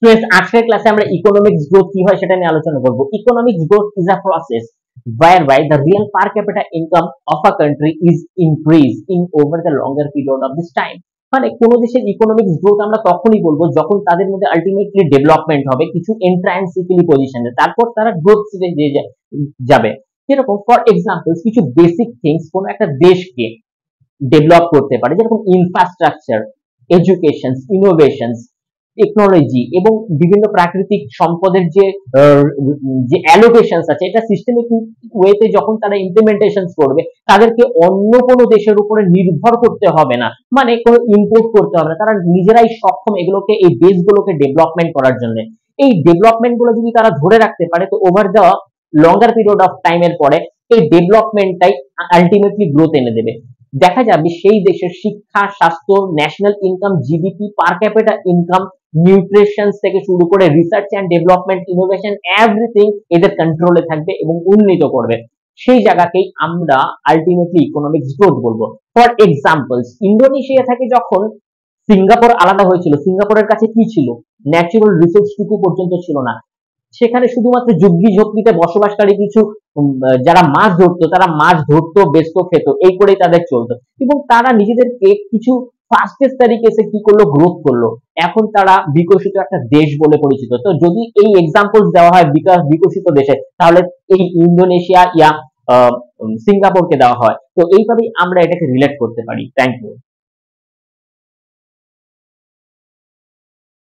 Students আজকের ক্লাসে আমরা ইকোনমিক্স গ্রোথ কি হয় সেটা নিয়ে আলোচনা করব। Economics growth is a process whereby the real per capita income of a country is increased in over the longer period of this time। মানে কোন দেশের ইকোনমিক্স গ্রোথ আমরা তখনই বলবো যখন তাদের মধ্যে আলটিমেটলি ডেভেলপমেন্ট হবে কিছু ইন্ট্রান্সিকলি পজিশনে, তারপর তারা গ্রোথ স্টেজে যাবে। যেরকম ফর এক্সাম্পল কিছু বেসিক থিংস কোন একটা দেশকে ডেভেলপ করতে পারে, যেরকম ইনফ্রাস্ট্রাকচার, এডুকেশন, ইনোভেশন, টেকনোলজি এবং বিভিন্ন প্রাকৃতিক সম্পদের যে অ্যালোকেশনস আছে, এটা সিস্টেমিক ওয়েতে যখন তারা ইমপ্লিমেন্টেশন করবে তাদেরকে অন্য কোনো দেশের উপরে নির্ভর করতে হবে না, মানে কোনো ইম্পোর্ট করতে হবে না, তারা নিজেরাই সক্ষম এগুলোকে, এই দেশগুলোকে ডেভেলপমেন্ট করার জন্য। এই ডেভেলপমেন্ট গুলো যদি তারা ধরে রাখতে পারে তো over the longer period of টাইমের পরে এই ডেভেলপমেন্টটাই আলটিমেটলি গ্রোথ এনে দেবে। দেখা যাবে সেই দেশের শিক্ষা, স্বাস্থ্য, national income, GDP, per capita income, nutrition থেকে শুরু করে research and development, innovation, everything এদের কন্ট্রোলে থাকবে এবং উন্নীত করবে। সেই জায়গাকেই আমরা আলটিমেটলি ইকোনমিক্স গ্রোথ বলবো। ফর এক্সাম্পলস ইন্দোনেশিয়া থেকে যখন সিঙ্গাপুর আলাদা হয়েছিল, সিঙ্গাপুরের কাছে কি ছিল? ন্যাচারাল রিসোর্সটুকু পর্যন্ত ছিল না। সেখানে শুধুমাত্র ঝুগ্গি ঝোপড়িতে বসবাসকারী কিছু যারা মাছ ধরতো, তারা মাছ ধরতো, বেচতো, খেত, এই করেই তাদের চলতো এবং তারা নিজেদেরকে কিছু ফাস্টেস্ট তারিখে কি করলো, গ্রোথ করলো। এখন তারা বিকশিত একটা দেশ বলে পরিচিত। তো যদি এই এক্সাম্পল দেওয়া হয় বিকশিত দেশে, তাহলে এই ইন্দোনেশিয়া ইয়া সিঙ্গাপুরকে দেওয়া হয়। তো এইভাবেই আমরা এটাকে রিলেট করতে পারি। Thank you.